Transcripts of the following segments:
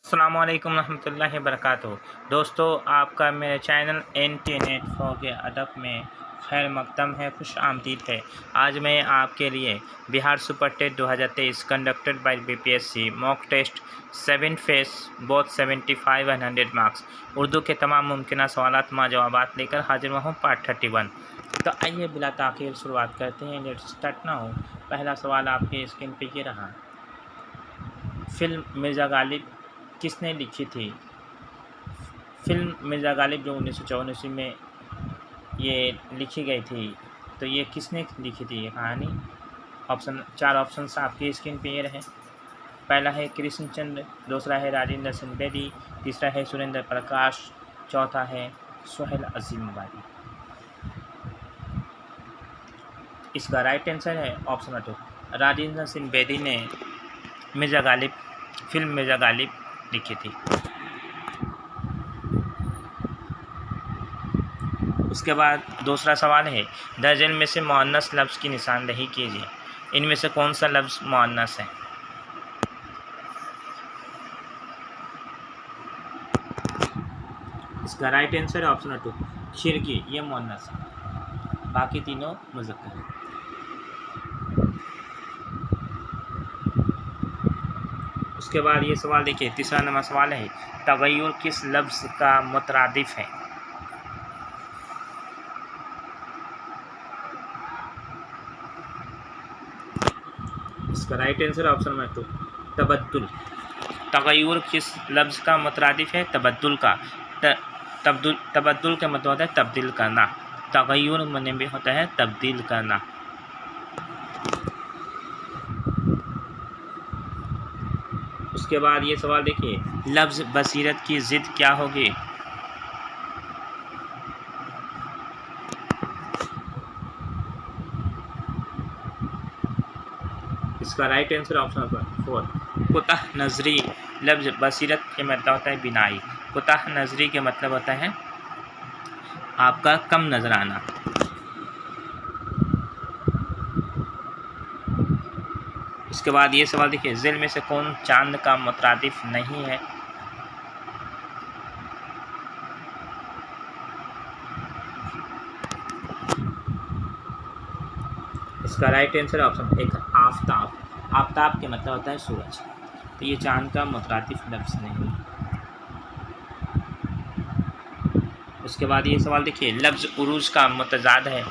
अस्सलामुअलैकुम रहमतुल्लाहि वबरकातुहू। दोस्तों, आपका मेरे चैनल इंटरनेट फ़ोग अदब में खैर मकदम है, खुश आमदीद है। आज मैं आपके लिए Bihar super TET 2023 conducted by BPSC mock test 7 phase both 75 and 100 marks Urdu के तमाम मुमकिन सवालात मां जवाबात लेकर हाजिर हुआ हूँ पार्ट 31। तो आइए बिला ताख़ीर शुरुआत करते हैं। Let's start now. पहला सवाल आपके स्क्रीन पे ये रहा। फिल्म मिर्ज़ा गालिब किसने लिखी थी? फिल्म मिर्ज़ा गालिब जो 1984 में ये लिखी गई थी, तो ये किसने लिखी थी ये कहानी? चार ऑप्शन आपकी स्क्रीन पे ये रहे। पहला है कृष्णचंद्र, दूसरा है राजेंद्र सिंह बेदी, तीसरा है सुरेंद्र प्रकाश, चौथा है सोहेल अजीम वाली। इसका राइट आंसर है ऑप्शन 2, राजेंद्र सिंह बेदी ने फिल्म मिर्ज़ा गालिब लिखी थी। उसके बाद दूसरा सवाल है, दर्जन में से मुअन्नस लफ्ज़ की निशानदेही कीजिए। इनमें से कौन सा लफ्ज़ मुअन्नस है? इसका राइट आंसर है ऑप्शन 2, खिड़की, ये मुअन्नस है, बाकी तीनों मुज़क्कर हैं। उसके बाद ये सवाल देखिए, तीसरा नंबर सवाल है, तगय्युर किस लफ्ज़ का मुतरादिफ है? इसका राइट आंसर ऑप्शन नंबर 2, तबद्दुल। तगय्युर किस लफ्ज़ का मुतरादिफ है? तबद्दुल का। तबद्दुल का मतलब होता है तब्दील करना। तगय्युर माने भी होता है तब्दील करना। उसके बाद ये सवाल देखिए, लफ्ज़ बसीरत की ज़िद क्या होगी? इसका राइट आंसर ऑप्शन नंबर 4, कुतह नज़री। लफ्ज़ बसीरत के मतलब होता है बिनाई, कुतह नज़री के मतलब होता है आपका कम नज़र आना। उसके बाद ये सवाल देखिए, ज़िल में से कौन चांद का मुतरादिफ नहीं है? इसका right answer option 1, Aftab. Aftab के मतलब होता है सूरज, तो ये चांद का मुतरादिफ लफ्ज़ नहीं। उसके बाद ये सवाल देखिए, लफ्ज़ उरूज का मुतज़ाद है?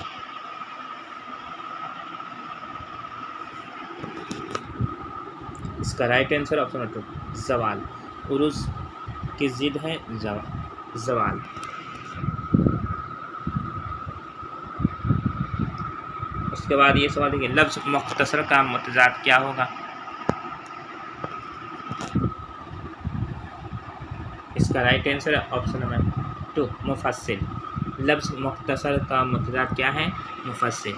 इसका राइट आंसर ऑप्शन 2, ज़वाल। उरूज की ज़िद है ज़वाल। उसके बाद ये सवाल देखिए, लफ्ज़ मुख्तसर का मुतज़ाद क्या होगा? इसका राइट आंसर है ऑप्शन नंबर 2, मुफस्सिल। लफ्ज़ मुख्तसर का मुतज़ाद क्या है? मुफस्सिल।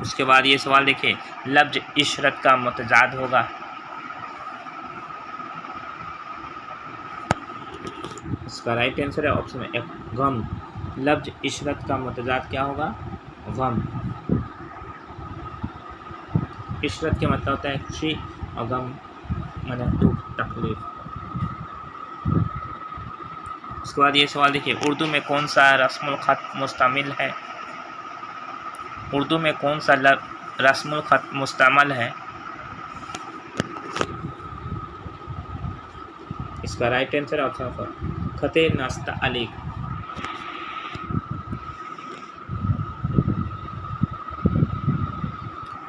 उसके बाद ये सवाल देखिए, लफ्ज़ इशरत का मुतज़ाद होगा? इसका राइट आंसर है ऑप्शन 1, गम। लफ्ज़ इशरत का मुतज़ाद क्या होगा? गम। इशरत के मतलब होता है खुशी और गम मतलब दुख, तकलीफ। उसके बाद ये सवाल देखिए, उर्दू में कौन सा रस्मुल ख़त मुश्तमिल है? उर्दू में कौन सा रस्मुल ख़त मुश्तमिल है? इसका राइट आंसर ऑप्शन 4, ख़त नस्तअलीक।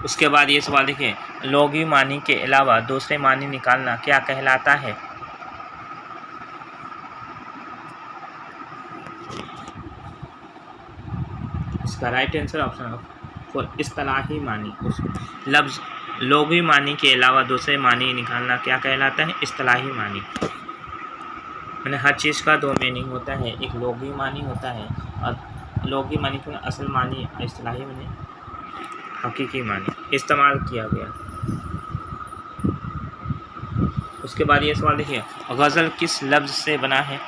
उसके बाद ये सवाल देखिए, लोगी मानी के अलावा दूसरे मानी निकालना क्या कहलाता है? इसका राइट आंसर ऑप्शन 4, इस्तिलाही मानी। उस लफ्ज़ लोगी मानी के अलावा दूसरे मानी निकालना क्या कहलाता है? इस्तिलाही मानी। मैंने हर चीज़ का दो मीनिंग होता है, एक लोगी मानी होता है और लोगी मानी को असल मानी, इस्तिलाही मानी हकीकी मानी इस्तेमाल किया गया। उसके बाद ये सवाल देखिए, गज़ल किस लफ्ज़ से बना है?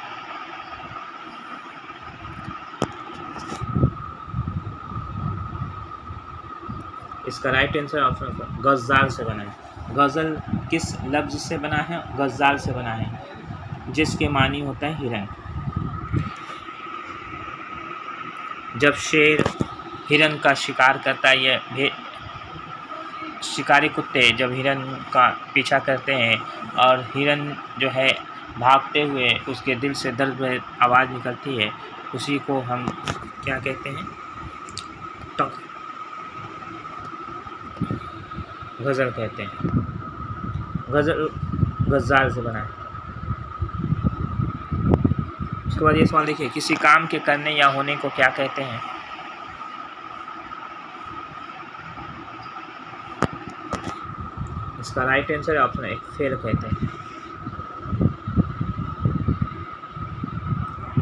इसका राइट आंसर ऑप्शन गज़ाल से बना है। गज़ल किस लफ्ज़ से बना है? गज़ाल से बना है, जिसके मानी होता है हिरन। जब शेर हिरन का शिकार करता है, ये शिकारी कुत्ते जब हिरन का पीछा करते हैं और हिरन जो है भागते हुए उसके दिल से दर्द में आवाज़ निकलती है, उसी को हम क्या कहते हैं? गज़ल कहते हैं। गज़ल गज़ाल से बना है। उसके बाद ये सवाल देखिए, किसी काम के करने या होने को क्या कहते हैं? इसका राइट आंसर है ऑप्शन ए, फेल कहते हैं।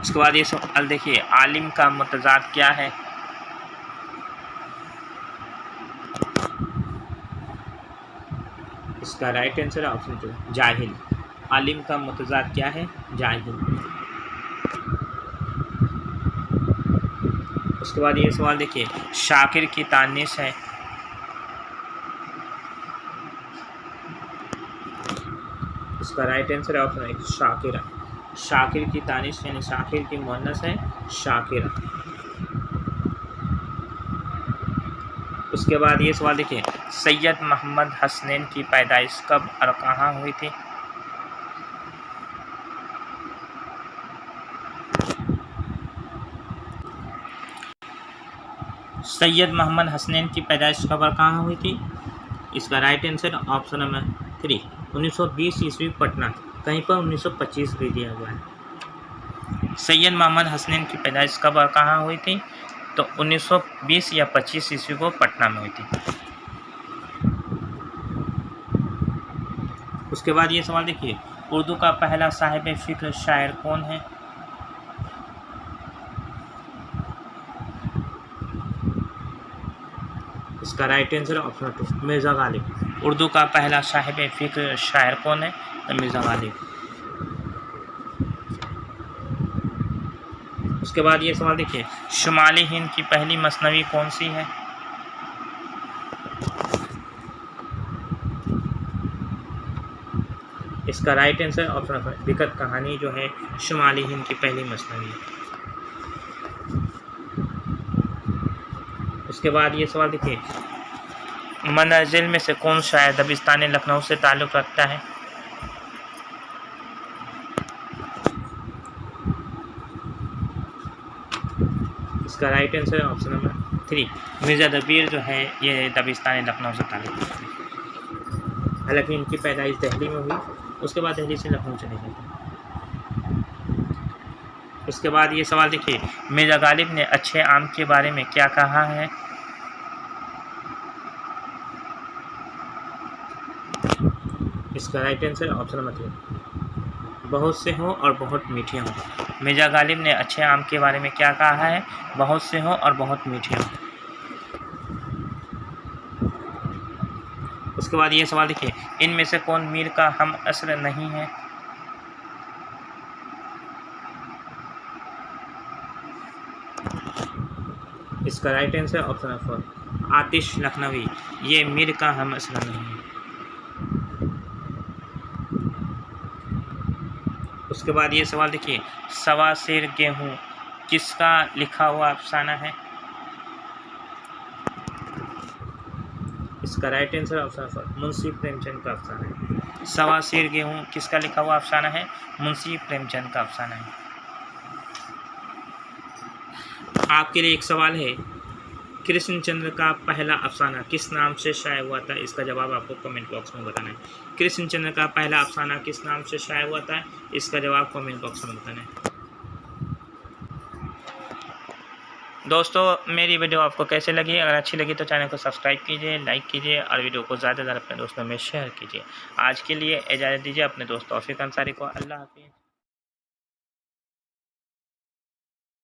उसके बाद ये सवाल देखिए, आलिम का मुतज़ाद क्या है? इसका राइट आंसर है ऑप्शन 2, जाहिल। आलिम का मुतज़ाद क्या है? जाहिल। उसके बाद ये सवाल देखिए, शाकिर की तानीस है? इसका राइट आंसर है ऑप्शन 1, शाकिरा। शाकिर की तानीस यानी शाकिर की मुअन्नस है शाकिरा। उसके बाद ये सवाल देखिए, सैयद मोहम्मद हसनैन की पैदाइश कब और कहाँ हुई थी? सैयद मोहम्मद हसनैन की पैदाइश कब और कहाँ हुई थी? इसका राइट आंसर ऑप्शन नंबर 3, 1920 ईस्वी पटना। कहीं पर 1925 भी दिया हुआ है। सैयद मोहम्मद हसनैन की पैदाइश कब और कहाँ हुई थी? तो 1920 या 25 ईस्वी को पटना में हुई थी। उसके बाद ये सवाल देखिए, उर्दू का पहला साहिब फ़िक्र शायर कौन है? इसका right answer option 2, Mirza Ghalib. Urdu का पहला साहिब फ़िक्र शायर कौन है? तो मिर्ज़ा गालिब। उसके बाद ये सवाल देखिए, शुमाली हिंद की पहली मसनवी कौन सी है? इसका राइट आंसर ऑप्शन 5, दिक्कत कहानी जो है शुमाली हिंद की पहली मसनवी है। उसके बाद ये सवाल देखिए, मनाजिल में से कौन शायर दबिस्तान लखनऊ से ताल्लुक़ रखता है? इसका right answer option number 3, Mirza Dabir जो है ये दबिस्तान लखनऊ से ताल्लुक़ रखते हैं। हालांकि इनकी पैदाइश दिल्ली में हुई, उसके बाद दिल्ली से लखनऊ चले गए। उसके बाद ये सवाल देखिए, मिर्ज़ा गालिब ने अच्छे आम के बारे में क्या कहा है? इसका राइट आंसर ऑप्शन नंबर 3, बहुत से हों और बहुत मीठे हों। मिर्ज़ा गालिब ने अच्छे आम के बारे में क्या कहा है? बहुत से हों और बहुत मीठे हों। उसके बाद ये सवाल देखिए, इनमें से कौन मीर का हम असर नहीं है? इसका राइट आंसर ऑप्शन नंबर 4, आतिश लखनवी। ये मीर का हम असर नहीं है। उसके बाद ये सवाल देखिए, सवा सेर गेहूँ किसका लिखा हुआ अफसाना है? इसका right answer option 4, Munshi Premchand का अफसाना है। सवा सेर गेहूँ किसका लिखा हुआ अफसाना है? मुंशी प्रेमचंद का अफसाना है। आपके लिए एक सवाल है, कृष्णचंद्र का पहला अफसाना किस नाम से शाया हुआ था? इसका जवाब आपको कमेंट बॉक्स में बताना है। कृष्णचंद्र का पहला अफसाना किस नाम से शाया हुआ था? इसका जवाब कमेंट बॉक्स में बताना है। दोस्तों, मेरी वीडियो आपको कैसे लगी? अगर अच्छी लगी तो चैनल को सब्सक्राइब कीजिए, लाइक कीजिए और वीडियो को ज़्यादा से ज़्यादा अपने दोस्तों में शेयर कीजिए। आज के लिए इजाज़त दीजिए अपने दोस्त तौफीक अंसारी को। अल्लाह हाफ़िज़।